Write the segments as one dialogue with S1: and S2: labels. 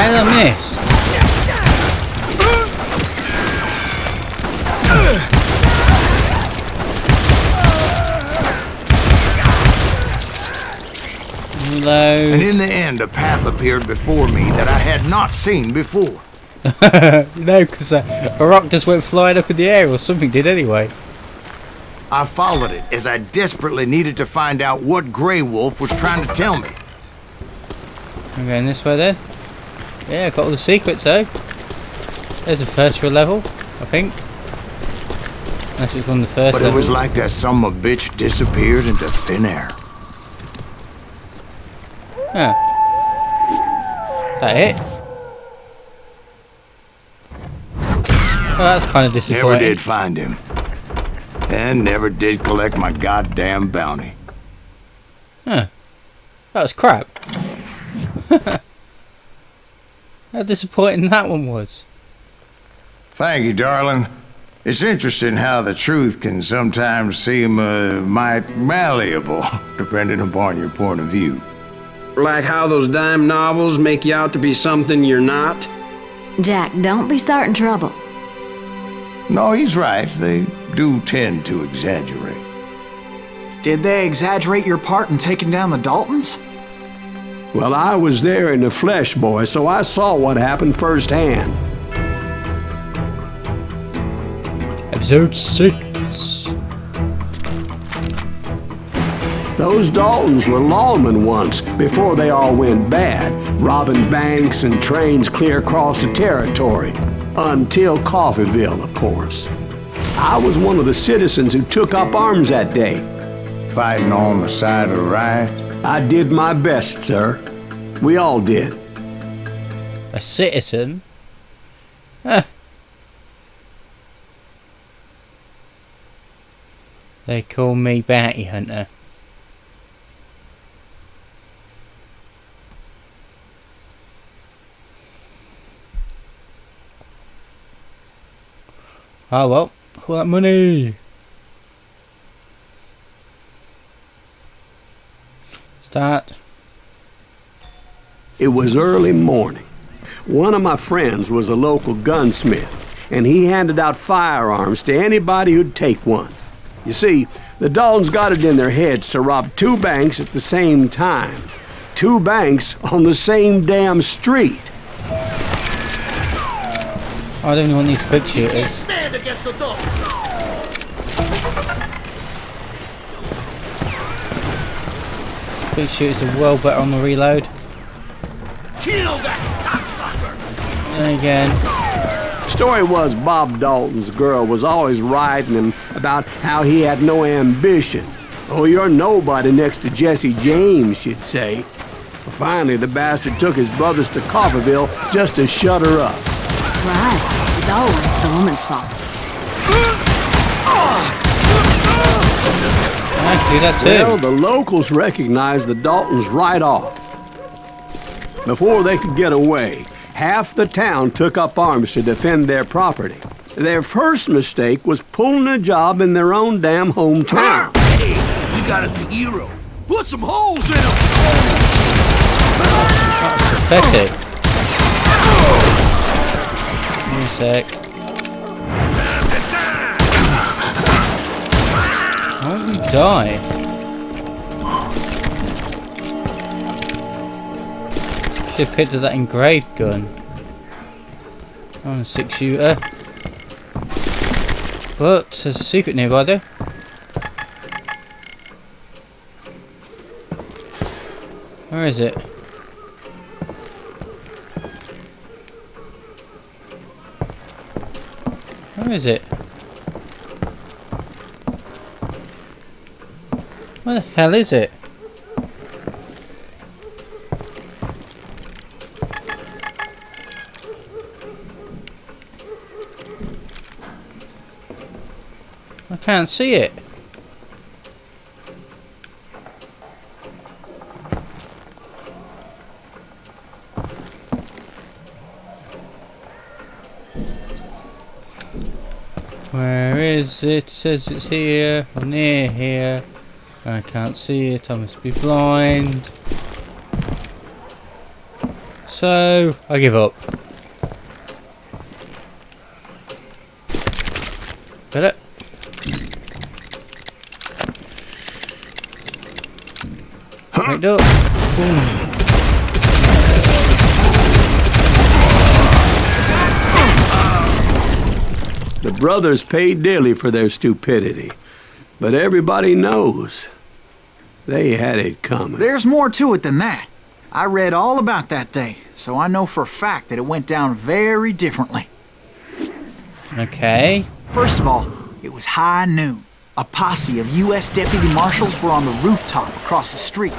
S1: How did I miss? Reload.
S2: And in the end, a path appeared before me that I had not seen before.
S1: No, because a rock just went flying up in the air, or something did anyway.
S2: I followed it as I desperately needed to find out what Grey Wolf was trying to tell me.
S1: I'm going this way then. Yeah, got all the secrets though. There's the first real level, I think. Unless it's one of the first
S2: But
S1: levels.
S2: it was like that son of a bitch disappeared into thin air.
S1: Huh. Is that it? Oh, that's kind of disappointing.
S2: Never did find him. And never did collect my goddamn bounty.
S1: Huh. That was crap. How disappointing that one was.
S2: Thank you, darling. It's interesting how the truth can sometimes seem might malleable, depending upon your point of view.
S3: Like how those dime novels make you out to be something you're not?
S4: Jack, don't be starting trouble.
S2: No, he's right. They do tend to exaggerate.
S5: Did they exaggerate your part in taking down the Daltons?
S6: Well, I was there in the flesh, boy, so I saw what happened firsthand.
S1: Episode 6.
S6: Those Daltons were lawmen once, before they all went bad, robbing banks and trains clear across the territory. Until Coffeeville, of course. I was one of the citizens who took up arms that day.
S2: Fighting on the side of the right?
S6: I did my best, sir. We all did.
S1: A citizen? Huh. They call me Bounty Hunter. Oh well, all that money. Start.
S6: It was early morning. One of my friends was a local gunsmith, and he handed out firearms to anybody who'd take one. You see, the Daltons got it in their heads to rob 2 banks at the same time. 2 banks on the same damn street.
S1: I don't even want these quick shooters.
S7: Stand against the dog.
S1: Quick shooters are well better on the reload.
S7: Kill that cocksucker.
S1: And again.
S6: Story was Bob Dalton's girl was always riding him about how he had no ambition. Oh, you're nobody next to Jesse James, she'd say. Finally, the bastard took his brothers to Coffeeville just to shut her up.
S4: Right. It's always the woman's fault.
S1: I can do that too.
S6: Well, the locals recognized the Daltons right off. Before they could get away, half the town took up arms to defend their property. Their first mistake was pulling a job in their own damn hometown.
S7: Hey, you got us a hero. Put some holes in him.
S1: That's pathetic. Give me a sec. Why don't we die? Should have picked up that engraved gun. On a 6-shooter. But there's a secret nearby there. Where is it? Where is it? Where the hell is it? I can't see it. Where is it? It says it's here, or near here. I can't see it, I must be blind. So I give up. Got it? Picked up. Boom.
S6: The brothers paid dearly for their stupidity, but everybody knows they had it coming.
S5: There's more to it than that. I read all about that day, so I know for a fact that it went down very differently.
S1: Okay.
S5: First of all, it was high noon. A posse of U.S. deputy marshals were on the rooftop across the street.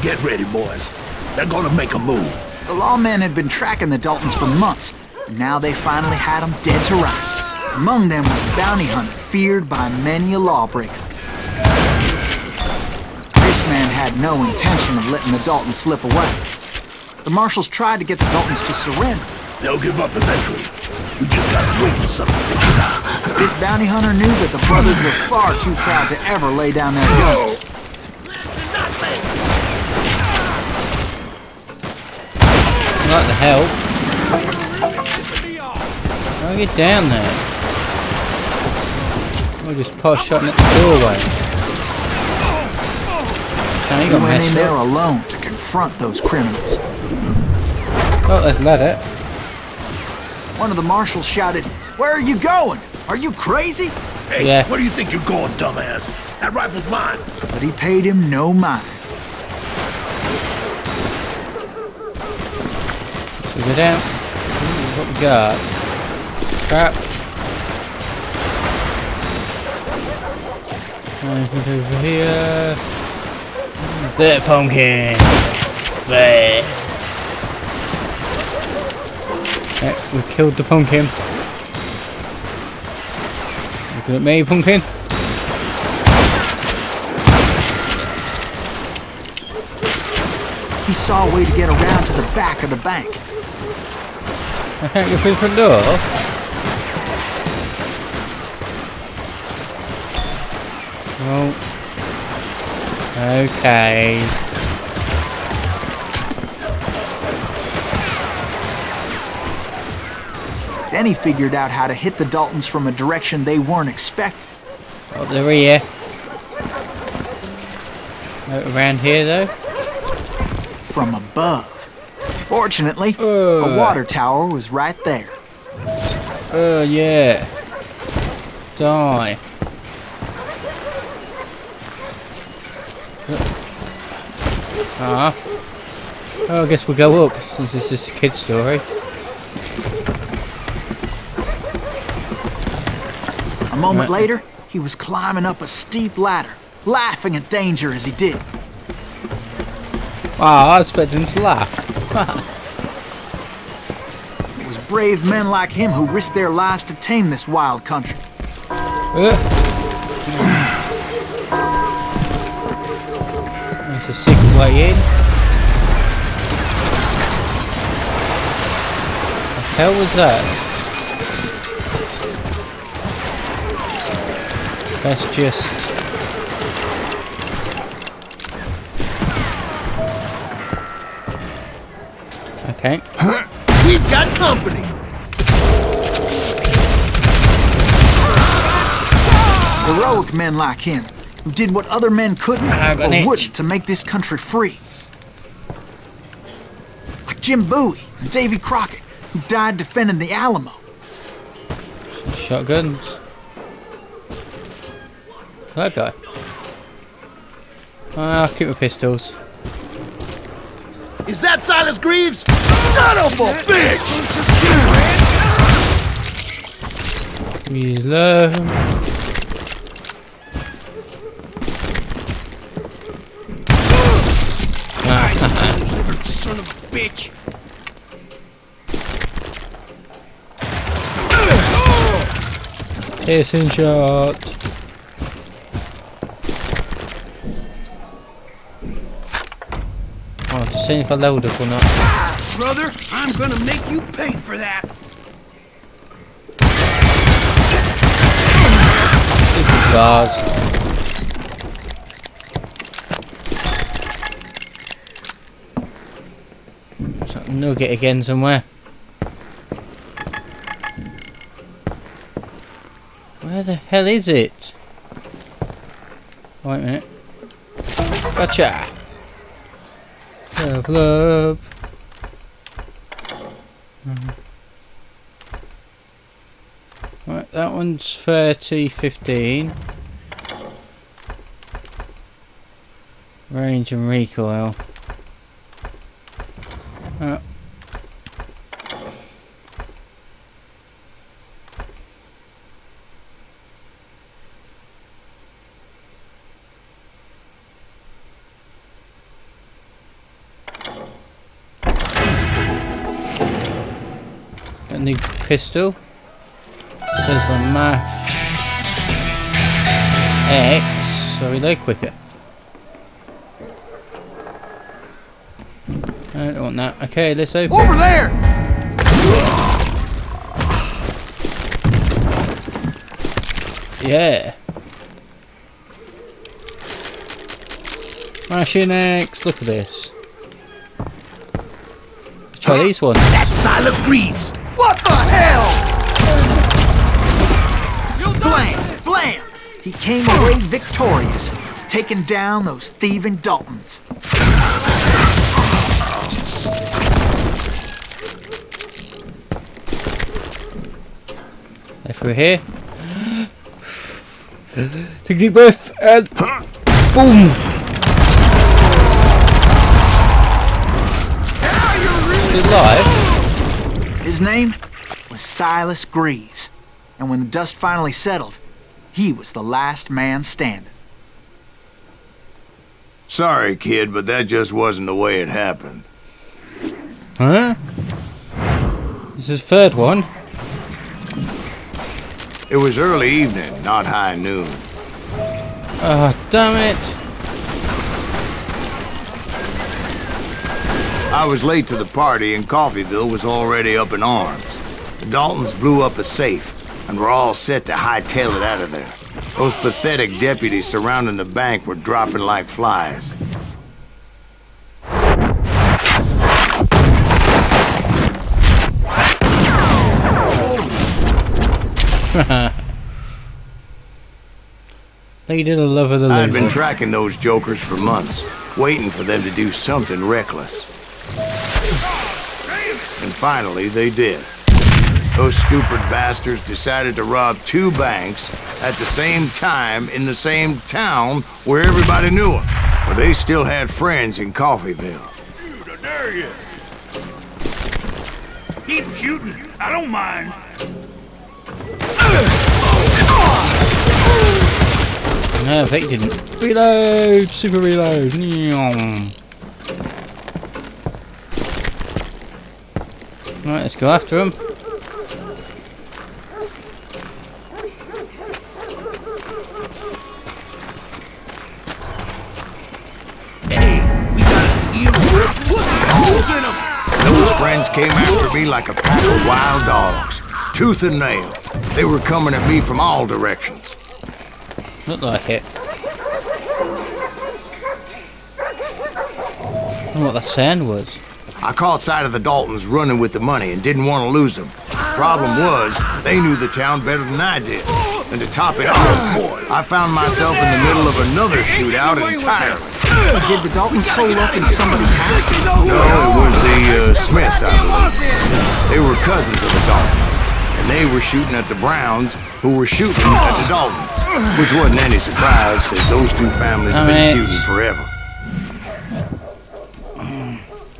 S7: Get ready, boys. They're gonna make a move.
S5: The lawmen had been tracking the Daltons for months, and now they finally had them dead to rights. Among them was a bounty hunter feared by many a lawbreaker. This man had no intention of letting the Daltons slip away. The marshals tried to get the Daltons to surrender.
S7: They'll give up eventually. We just gotta wait for something to get out.
S5: This bounty hunter knew that the brothers were far too proud to ever lay down their guns.
S1: Not the help. I'll get down there. We'll just pause shutting at the doorway.
S5: He went in there alone to confront those criminals.
S1: Oh, let's let it.
S5: One of the marshals shouted, "Where are you going? Are you crazy?"
S7: Hey,
S1: Yeah.
S7: where do you think you're going, dumbass? That rifle's mine.
S5: But he paid him no mind.
S1: So we go down. Ooh, what we got? Crap. Over here. The pumpkin. There. Okay, we killed the pumpkin. Looking at me, pumpkin.
S5: He saw a way to get around to the back of the bank.
S1: I can't go through the front door. Oh. Okay.
S5: Then he figured out how to hit the Daltons from a direction they weren't expecting.
S1: Oh, they're here. Around here, though.
S5: From above. Fortunately, a water tower was right there.
S1: Oh, yeah. Die. Oh, I guess we'll go up, since this is a kid's story.
S5: A moment later, he was climbing up a steep ladder, laughing at danger as he did.
S1: I expected him to laugh.
S5: It was brave men like him who risked their lives to tame this wild country. There's a secret way in. What the hell was that? Let's just... Okay.
S7: We've got company.
S5: Heroic men like him, who did what other men couldn't or wouldn't to make this country free. Like Jim Bowie and Davy Crockett, who died defending the Alamo.
S1: Shotguns. That guy. I'll keep my pistols.
S7: Is that Silas Greaves? Son of a bitch!
S1: He's low.
S7: Son of a bitch!
S1: Piercing shot. Oh, just seeing if I leveled up or not.
S7: Brother, I'm gonna make you pay for that.
S1: Bars. It's like nugget again somewhere. Where the hell is it? Wait a minute. Gotcha! Level up. Right, that one's 30-15. Range and recoil. Got a new pistol. Says on mash X, so reload quicker. I don't want that. Okay, let's open.
S5: Over there!
S1: Yeah. Machine X, look at this. Let's try these ones.
S7: That's Silas Greaves.
S5: What the hell? Blam! Blam! He came away victorious, taking down those thieving Daltons.
S1: If we're here. Take a deep breath and boom! Still alive?
S5: His name was Silas Greaves, and when the dust finally settled, he was the last man standing.
S2: Sorry, kid, but that just wasn't the way it happened.
S1: Huh? This is the third one.
S2: It was early evening, not high noon.
S1: Oh, damn it.
S2: I was late to the party and Coffeyville was already up in arms. The Daltons blew up a safe and were all set to hightail it out of there. Those pathetic deputies surrounding the bank were dropping like flies.
S1: Lady the love of the
S2: I'd been
S1: loser.
S2: tracking those jokers for months, waiting for them to do something reckless. And finally, they did. Those stupid bastards decided to rob 2 banks at the same time in the same town where everybody knew them. But they still had friends in Coffeyville.
S7: Shoot, I dare you. Keep shooting. I don't mind.
S1: No, they didn't. Reload! Super reload! Nyong. Right, let's go after him.
S7: Hey, we got an ear rip. Put some holes in them.
S2: Those friends came after me like a pack of wild dogs, tooth and nail. They were coming at me from all directions.
S1: Looked like it. I don't know what that sound was.
S2: I caught sight of the Daltons running with the money and didn't want to lose them. Problem was, they knew the town better than I did. And to top it off, I found myself in the middle of another shootout entirely.
S5: Did the Daltons hole up in somebody's house?
S2: No, it was the Smiths, I believe. They were cousins of the Daltons. And they were shooting at the Browns, who were shooting at the Daltons. Which wasn't any surprise, because those 2 families have been feuding forever.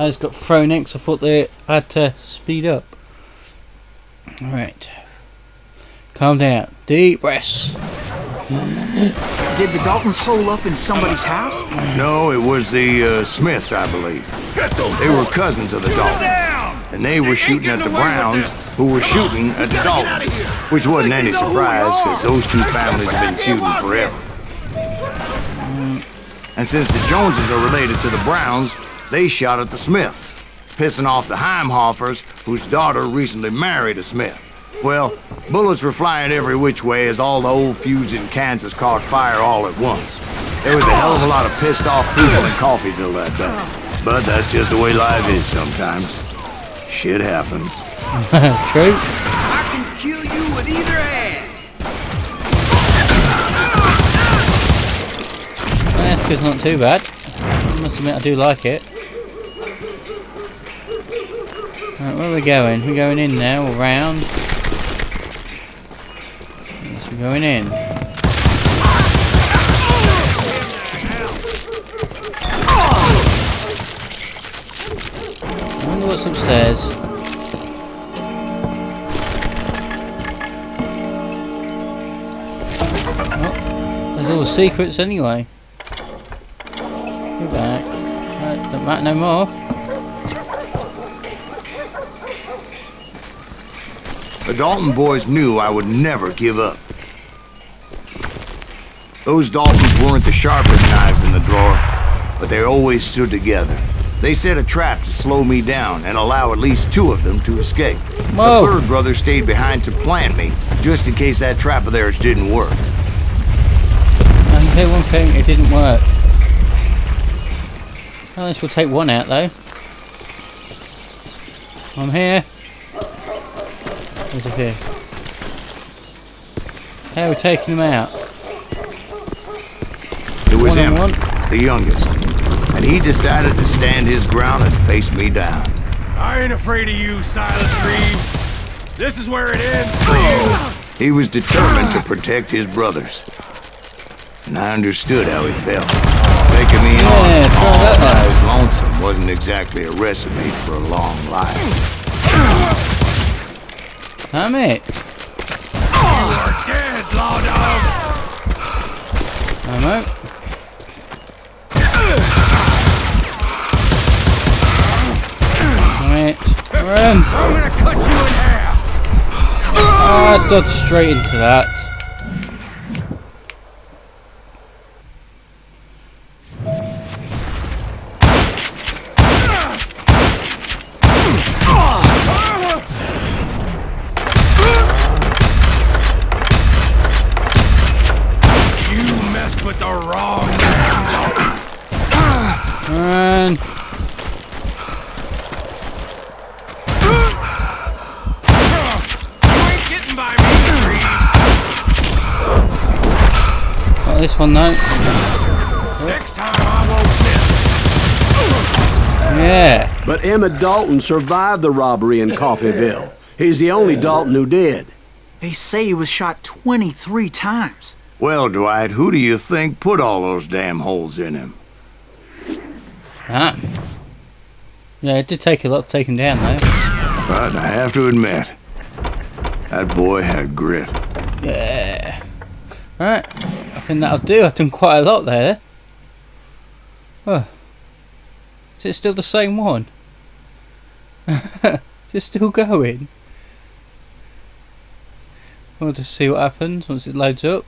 S1: I just got thrown in 'cause I thought they had to speed up. Alright. Calm down. Deep breaths.
S5: Did the Daltons hole up in somebody's house?
S2: No, it was the Smiths, I believe. They were cousins of the Daltons. And they were shooting at the Browns, who were shooting at the Daltons. Which wasn't any surprise, because those 2 families have been feuding forever. And since the Joneses are related to the Browns, they shot at the Smiths, pissing off the Heimhoffers, whose daughter recently married a Smith. Well, bullets were flying every which way as all the old feuds in Kansas caught fire all at once. There was a hell of a lot of pissed off people in Coffeyville that day. But that's just the way life is sometimes. Shit happens.
S1: True.
S8: I can kill you with either hand.
S1: It's not too bad. I must admit I do like it. Right, where are we going? We're going in now, or round. Yes, we're going in. I wonder what's upstairs. Oh, there's all the secrets anyway. Go back. Right, don't matter no more.
S2: The Dalton boys knew I would never give up. Those Daltons weren't the sharpest knives in the drawer, but they always stood together. They set a trap to slow me down and allow at least 2 of them to escape.
S1: Whoa.
S2: The 3rd brother stayed behind to plant me, just in case that trap of theirs didn't work.
S1: I can tell you one thing, it didn't work. At least we'll take one out though. I'm here. Where's it here? How are we taking them out?
S2: It was him,
S1: One.
S2: the youngest, and he decided to stand his ground and face me down.
S9: I ain't afraid of you, Silas Reeves. This is where it ends for you.
S2: He was determined to protect his brothers, and I understood how he felt. Taking me on all I was lonesome wasn't exactly a recipe for a long life.
S1: Damn it!
S9: You're dead, law dog.
S1: I'm out. Right, run!
S9: I'm gonna cut you in half.
S1: Ah, dodge straight into that.
S9: You messed with the wrong man.
S1: Run!
S9: You ain't getting by me, Reeves.
S1: Got this one though.
S9: Next time I won't miss.
S1: Yeah.
S6: But Emmett Dalton survived the robbery in Coffeyville. He's the only Dalton who did.
S5: They say he was shot 23 times.
S2: Well, Dwight, who do you think put all those damn holes in him?
S1: Ah. Yeah, it did take a lot to take him down though.
S2: But I have to admit, that boy had grit.
S1: Yeah. Right. I think that'll do. I've done quite a lot there. Oh. Is it still the same one? Is it still going? We'll just see what happens once it loads up.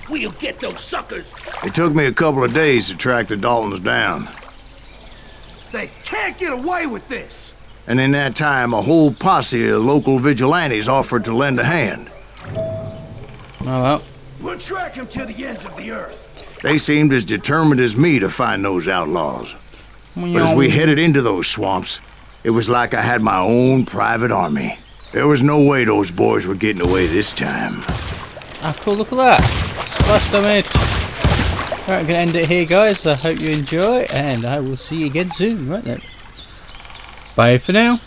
S7: We'll get those suckers.
S2: It took me a couple of days to track the Daltons down.
S8: They can't get away with this.
S2: And in that time, a whole posse of local vigilantes offered to lend a hand.
S1: Oh well.
S8: We'll track him to the ends of the earth.
S2: They seemed as determined as me to find those outlaws. But as we headed into those swamps, it was like I had my own private army. There was no way those boys were getting away this time.
S1: Ah, cool, look at that. Splash damage. Right, I'm going to end it here, guys. I hope you enjoy, and I will see you again soon. Right then. Bye for now.